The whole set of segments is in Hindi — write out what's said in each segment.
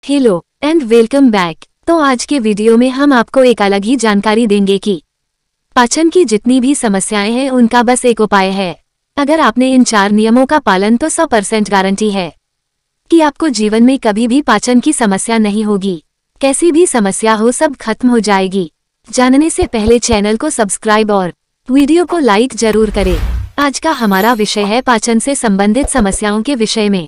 Hello and welcome back. तो आज के वीडियो में हम आपको एक अलग ही जानकारी देंगे कि पाचन की जितनी भी समस्याएं हैं उनका बस एक उपाय है। अगर आपने इन 4 नियमों का पालन तो 100% गारंटी है कि आपको जीवन में कभी भी पाचन की समस्या नहीं होगी। कैसी भी समस्या हो सब खत्म हो जाएगी। जानने से पहले चैनल को सब्सक्राइब और वीडियो को लाइक जरूर करें। आज का हमारा विषय है पाचन से संबंधित समस्याओं के विषय में।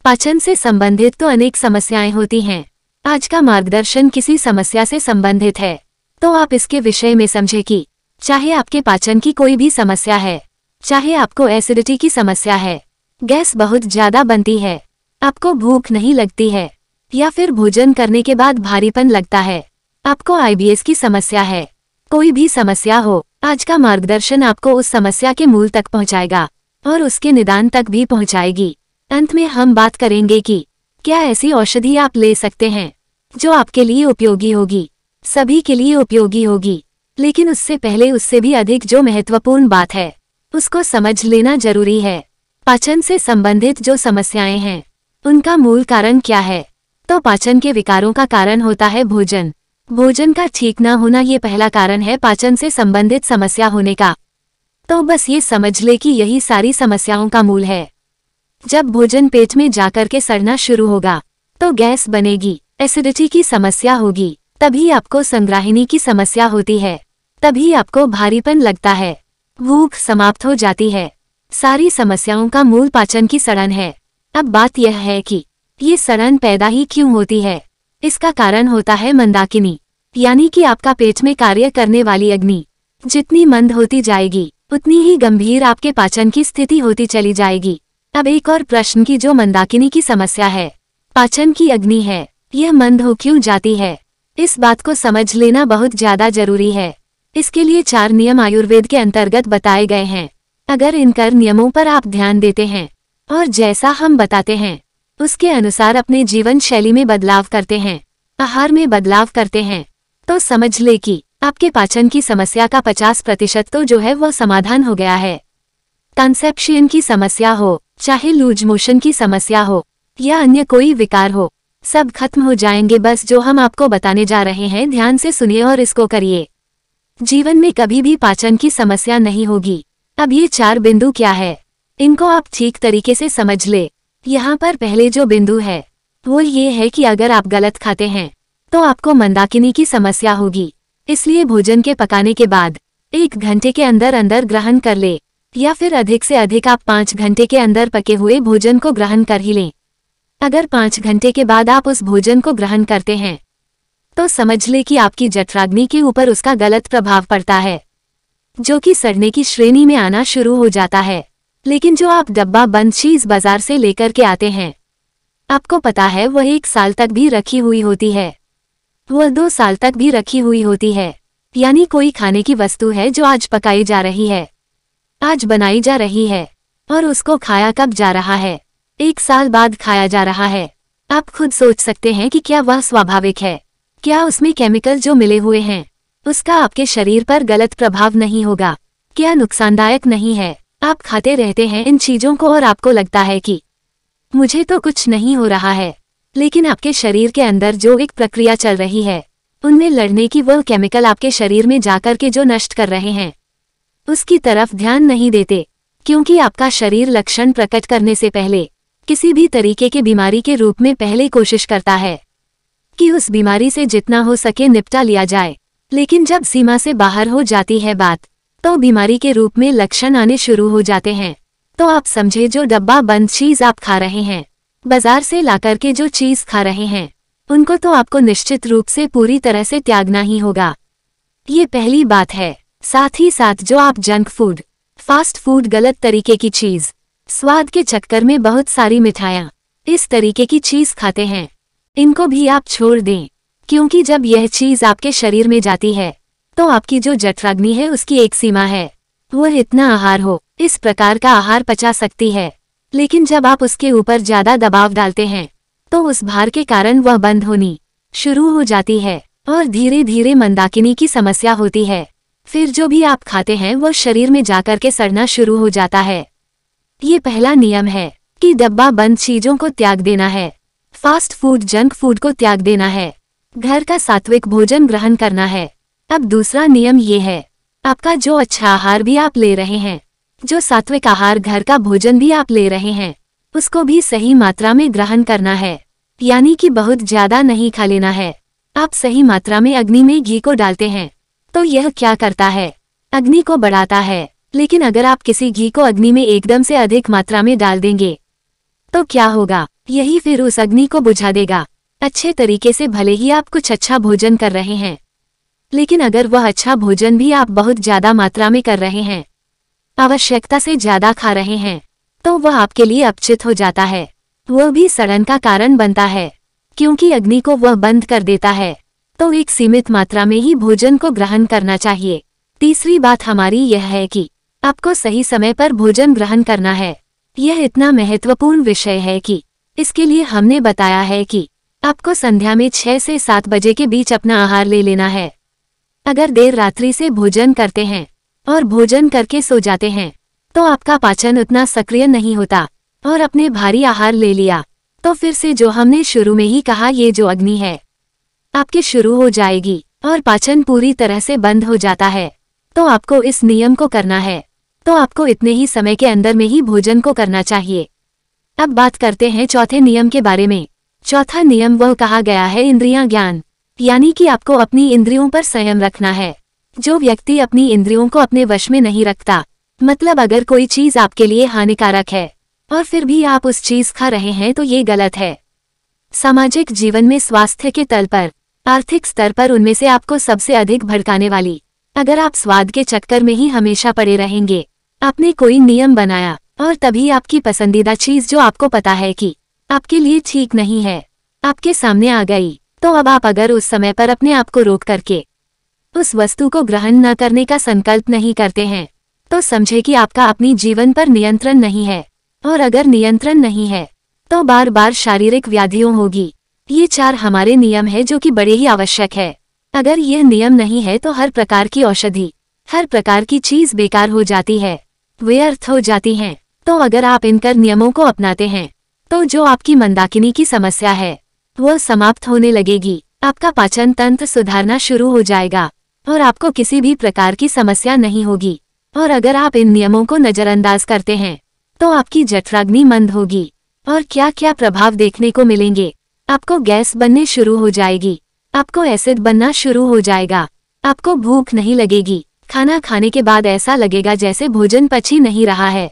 पाचन से संबंधित तो अनेक समस्याएं होती हैं। आज का मार्गदर्शन किसी समस्या से संबंधित है, तो आप इसके विषय में समझें कि चाहे आपके पाचन की कोई भी समस्या है, चाहे आपको एसिडिटी की समस्या है, गैस बहुत ज्यादा बनती है, आपको भूख नहीं लगती है, या फिर भोजन करने के बाद भारीपन लगता है, आपको आईबीएस की समस्या है, कोई भी समस्या हो, आज का मार्गदर्शन आपको उस समस्या के मूल तक पहुंचाएगा और उसके निदान तक भी पहुंचाएगी। अंत में हम बात करेंगे कि क्या ऐसी औषधि आप ले सकते हैं जो आपके लिए उपयोगी होगी, सभी के लिए उपयोगी होगी। लेकिन उससे पहले उससे भी अधिक जो महत्वपूर्ण बात है उसको समझ लेना जरूरी है। पाचन से संबंधित जो समस्याएं हैं उनका मूल कारण क्या है? तो पाचन के विकारों का कारण होता है भोजन। भोजन का ठीक ना होना ये पहला कारण है पाचन से संबंधित समस्या होने का। तो बस ये समझ ले कि यही सारी समस्याओं का मूल है। जब भोजन पेट में जाकर के सड़ना शुरू होगा तो गैस बनेगी, एसिडिटी की समस्या होगी, तभी आपको संग्राहिनी की समस्या होती है, तभी आपको भारीपन लगता है, भूख समाप्त हो जाती है। सारी समस्याओं का मूल पाचन की सड़न है। अब बात यह है कि ये सड़न पैदा ही क्यों होती है? इसका कारण होता है मंदाकिनी, यानी कि आपका पेट में कार्य करने वाली अग्नि जितनी मंद होती जाएगी उतनी ही गंभीर आपके पाचन की स्थिति होती चली जाएगी। अब एक और प्रश्न की जो मंदाकिनी की समस्या है, पाचन की अग्नि है, यह मंद हो क्यों जाती है? इस बात को समझ लेना बहुत ज्यादा जरूरी है। इसके लिए 4 नियम आयुर्वेद के अंतर्गत बताए गए हैं। अगर इन नियमों पर आप ध्यान देते हैं और जैसा हम बताते हैं उसके अनुसार अपने जीवन शैली में बदलाव करते हैं, आहार में बदलाव करते हैं, तो समझ ले कि आपके पाचन की समस्या का 50% तो जो है वह समाधान हो गया है। कॉन्सेप्शन की समस्या हो, चाहे लूज मोशन की समस्या हो या अन्य कोई विकार हो, सब खत्म हो जाएंगे। बस जो हम आपको बताने जा रहे हैं ध्यान से सुनिए और इसको करिए। जीवन में कभी भी पाचन की समस्या नहीं होगी। अब ये 4 बिंदु क्या है, इनको आप ठीक तरीके से समझ ले। यहाँ पर पहले जो बिंदु है वो ये है कि अगर आप गलत खाते हैं तो आपको मंदाकिनी की समस्या होगी। इसलिए भोजन के पकाने के बाद 1 घंटे के अंदर अंदर ग्रहण कर ले, या फिर अधिक से अधिक आप 5 घंटे के अंदर पके हुए भोजन को ग्रहण कर ही लें। अगर 5 घंटे के बाद आप उस भोजन को ग्रहण करते हैं तो समझ ले कि आपकी जठराग्नि के ऊपर उसका गलत प्रभाव पड़ता है, जो कि सड़ने की श्रेणी में आना शुरू हो जाता है। लेकिन जो आप डब्बा बंद चीज बाजार से लेकर के आते हैं, आपको पता है वह 1 साल तक भी रखी हुई होती है, वह 2 साल तक भी रखी हुई होती है। यानी कोई खाने की वस्तु है जो आज पकाई जा रही है, आज बनाई जा रही है, और उसको खाया कब जा रहा है? 1 साल बाद खाया जा रहा है। आप खुद सोच सकते हैं कि क्या वह स्वाभाविक है? क्या उसमें केमिकल जो मिले हुए हैं उसका आपके शरीर पर गलत प्रभाव नहीं होगा? क्या नुकसानदायक नहीं है? आप खाते रहते हैं इन चीजों को और आपको लगता है कि मुझे तो कुछ नहीं हो रहा है, लेकिन आपके शरीर के अंदर जो एक प्रक्रिया चल रही है उनमें लड़ने की वह केमिकल आपके शरीर में जाकर के जो नष्ट कर रहे हैं उसकी तरफ ध्यान नहीं देते, क्योंकि आपका शरीर लक्षण प्रकट करने से पहले किसी भी तरीके के बीमारी के रूप में पहले कोशिश करता है कि उस बीमारी से जितना हो सके निपटा लिया जाए। लेकिन जब सीमा से बाहर हो जाती है बात तो बीमारी के रूप में लक्षण आने शुरू हो जाते हैं। तो आप समझे जो डब्बा बंद चीज आप खा रहे हैं, बाजार से लाकर के जो चीज खा रहे हैं, उनको तो आपको निश्चित रूप से पूरी तरह से त्यागना ही होगा। ये पहली बात है। साथ ही साथ जो आप जंक फूड, फास्ट फूड, गलत तरीके की चीज, स्वाद के चक्कर में बहुत सारी मिठाइयाँ, इस तरीके की चीज खाते हैं, इनको भी आप छोड़ दें। क्योंकि जब यह चीज आपके शरीर में जाती है तो आपकी जो जठराग्नि है उसकी एक सीमा है, वह इतना आहार हो, इस प्रकार का आहार पचा सकती है। लेकिन जब आप उसके ऊपर ज्यादा दबाव डालते हैं तो उस भार के कारण वह बंद होनी शुरू हो जाती है और धीरे धीरे मंदाकिनी की समस्या होती है। फिर जो भी आप खाते हैं वह शरीर में जाकर के सड़ना शुरू हो जाता है। ये पहला नियम है कि डब्बा बंद चीजों को त्याग देना है। फास्ट फूड जंक फूड को त्याग देना है। घर का सात्विक भोजन ग्रहण करना है। अब दूसरा नियम ये है, आपका जो अच्छा आहार भी आप ले रहे हैं, जो सात्विक आहार घर का भोजन भी आप ले रहे हैं, उसको भी सही मात्रा में ग्रहण करना है। यानी कि बहुत ज्यादा नहीं खा लेना है। आप सही मात्रा में अग्नि में घी को डालते हैं तो यह क्या करता है, अग्नि को बढ़ाता है। लेकिन अगर आप किसी घी को अग्नि में एकदम से अधिक मात्रा में डाल देंगे तो क्या होगा, यही फिर उस अग्नि को बुझा देगा। अच्छे तरीके से भले ही आप कुछ अच्छा भोजन कर रहे हैं, लेकिन अगर वह अच्छा भोजन भी आप बहुत ज्यादा मात्रा में कर रहे हैं, आवश्यकता से ज्यादा खा रहे हैं, तो वह आपके लिए अपचित हो जाता है। वह भी सड़न का कारण बनता है, क्योंकि अग्नि को वह बंद कर देता है। तो एक सीमित मात्रा में ही भोजन को ग्रहण करना चाहिए। तीसरी बात हमारी यह है कि आपको सही समय पर भोजन ग्रहण करना है। यह इतना महत्वपूर्ण विषय है कि इसके लिए हमने बताया है कि आपको संध्या में 6 से 7 बजे के बीच अपना आहार ले लेना है। अगर देर रात्रि से भोजन करते हैं और भोजन करके सो जाते हैं तो आपका पाचन उतना सक्रिय नहीं होता, और अपने भारी आहार ले लिया तो फिर से जो हमने शुरू में ही कहा, ये जो अग्नि है आपके शुरू हो जाएगी और पाचन पूरी तरह से बंद हो जाता है। तो आपको इस नियम को करना है, तो आपको इतने ही समय के अंदर में ही भोजन को करना चाहिए। अब बात करते हैं चौथे नियम के बारे में। चौथा नियम वह कहा गया है इंद्रियां ज्ञान, यानी कि आपको अपनी इंद्रियों पर संयम रखना है। जो व्यक्ति अपनी इंद्रियों को अपने वश में नहीं रखता, मतलब अगर कोई चीज आपके लिए हानिकारक है और फिर भी आप उस चीज खा रहे हैं, तो ये गलत है। सामाजिक जीवन में स्वास्थ्य के तल पर, आर्थिक स्तर पर उनमें से आपको सबसे अधिक भड़काने वाली, अगर आप स्वाद के चक्कर में ही हमेशा पड़े रहेंगे, आपने कोई नियम बनाया और तभी आपकी पसंदीदा चीज जो आपको पता है कि आपके लिए ठीक नहीं है, आपके सामने आ गई, तो अब आप अगर उस समय पर अपने आप को रोक करके उस वस्तु को ग्रहण न करने का संकल्प नहीं करते हैं, तो समझे कि आपका अपनी जीवन पर नियंत्रण नहीं है। और अगर नियंत्रण नहीं है तो बार बार शारीरिक व्याधियों होगी। ये 4 हमारे नियम है जो कि बड़े ही आवश्यक है। अगर यह नियम नहीं है तो हर प्रकार की औषधि, हर प्रकार की चीज बेकार हो जाती है, व्यर्थ हो जाती हैं। तो अगर आप इनकर नियमों को अपनाते हैं तो जो आपकी मंदाकिनी की समस्या है वह समाप्त होने लगेगी। आपका पाचन तंत्र सुधारना शुरू हो जाएगा और आपको किसी भी प्रकार की समस्या नहीं होगी। और अगर आप इन नियमों को नजरअंदाज करते हैं तो आपकी जठराग्नि मंद होगी और क्या क्या प्रभाव देखने को मिलेंगे। आपको गैस बनने शुरू हो जाएगी, आपको एसिड बनना शुरू हो जाएगा, आपको भूख नहीं लगेगी। खाना खाने के बाद ऐसा लगेगा जैसे भोजन पच ही नहीं रहा है,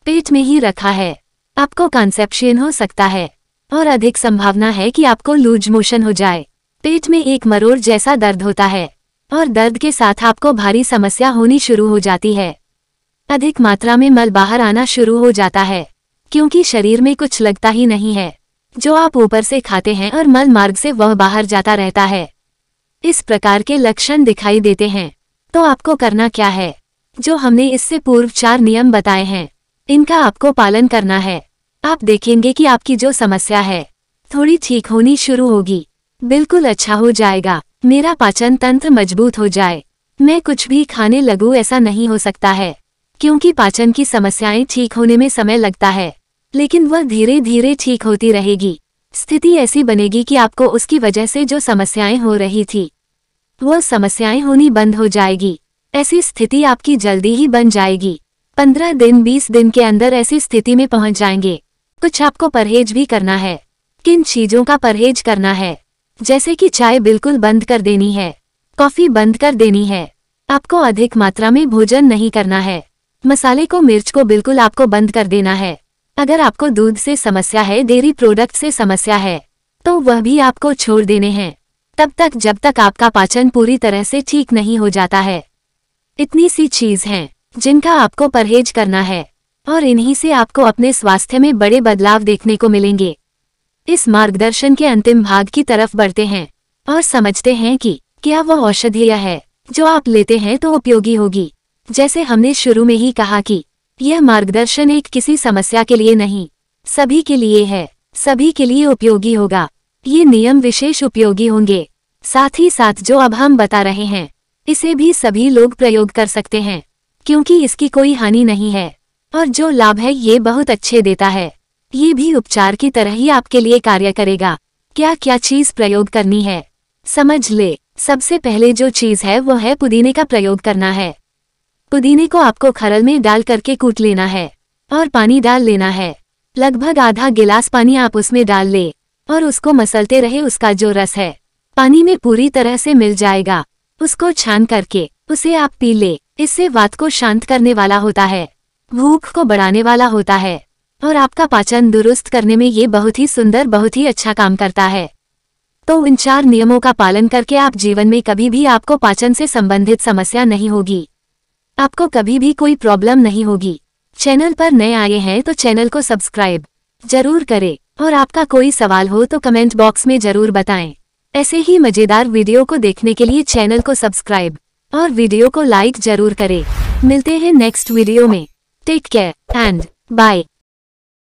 पेट में ही रखा है। आपको कॉन्सेप्शन हो सकता है और अधिक संभावना है कि आपको लूज मोशन हो जाए। पेट में एक मरोड़ जैसा दर्द होता है और दर्द के साथ आपको भारी समस्या होनी शुरू हो जाती है। अधिक मात्रा में मल बाहर आना शुरू हो जाता है, क्योंकि शरीर में कुछ लगता ही नहीं है। जो आप ऊपर से खाते हैं और मल मार्ग से वह बाहर जाता रहता है। इस प्रकार के लक्षण दिखाई देते हैं तो आपको करना क्या है? जो हमने इससे पूर्व 4 नियम बताए हैं, इनका आपको पालन करना है। आप देखेंगे कि आपकी जो समस्या है थोड़ी ठीक होनी शुरू होगी, बिल्कुल अच्छा हो जाएगा। मेरा पाचन तंत्र मजबूत हो जाए, मैं कुछ भी खाने लगूं, ऐसा नहीं हो सकता है, क्योंकि पाचन की समस्याएं ठीक होने में समय लगता है, लेकिन वह धीरे धीरे ठीक होती रहेगी। स्थिति ऐसी बनेगी कि आपको उसकी वजह से जो समस्याएं हो रही थी वह समस्याएं होनी बंद हो जाएगी। ऐसी स्थिति आपकी जल्दी ही बन जाएगी। 15 दिन 20 दिन के अंदर ऐसी स्थिति में पहुंच जाएंगे। कुछ आपको परहेज भी करना है। किन चीजों का परहेज करना है? जैसे कि चाय बिल्कुल बंद कर देनी है, कॉफी बंद कर देनी है, आपको अधिक मात्रा में भोजन नहीं करना है, मसाले को, मिर्च को बिल्कुल आपको बंद कर देना है। अगर आपको दूध से समस्या है, डेयरी प्रोडक्ट से समस्या है, तो वह भी आपको छोड़ देने हैं तब तक जब तक आपका पाचन पूरी तरह से ठीक नहीं हो जाता है। इतनी सी चीज हैं जिनका आपको परहेज करना है और इन्हीं से आपको अपने स्वास्थ्य में बड़े बदलाव देखने को मिलेंगे। इस मार्गदर्शन के अंतिम भाग की तरफ बढ़ते हैं और समझते हैं कि क्या वह औषधि है जो आप लेते हैं तो उपयोगी होगी। जैसे हमने शुरू में ही कहा कि यह मार्गदर्शन एक किसी समस्या के लिए नहीं, सभी के लिए है, सभी के लिए उपयोगी होगा। ये नियम विशेष उपयोगी होंगे। साथ ही साथ जो अब हम बता रहे हैं इसे भी सभी लोग प्रयोग कर सकते हैं, क्योंकि इसकी कोई हानि नहीं है और जो लाभ है ये बहुत अच्छे देता है। ये भी उपचार की तरह ही आपके लिए कार्य करेगा। क्या क्या चीज प्रयोग करनी है, समझ ले। सबसे पहले जो चीज है वो है पुदीने का प्रयोग करना है। पुदीने को आपको खरल में डाल करके कूट लेना है और पानी डाल लेना है। लगभग आधा गिलास पानी आप उसमें डाल ले और उसको मसलते रहे। उसका जो रस है पानी में पूरी तरह से मिल जाएगा। उसको छान करके उसे आप पी ले। इससे वात को शांत करने वाला होता है, भूख को बढ़ाने वाला होता है और आपका पाचन दुरुस्त करने में ये बहुत ही सुंदर, बहुत ही अच्छा काम करता है। तो इन 4 नियमों का पालन करके आप जीवन में कभी भी आपको पाचन से संबंधित समस्या नहीं होगी, आपको कभी भी कोई प्रॉब्लम नहीं होगी। चैनल पर नए आए हैं तो चैनल को सब्सक्राइब जरूर करें और आपका कोई सवाल हो तो कमेंट बॉक्स में जरूर बताएं। ऐसे ही मजेदार वीडियो को देखने के लिए चैनल को सब्सक्राइब और वीडियो को लाइक जरूर करें। मिलते हैं नेक्स्ट वीडियो में। Take care and bye.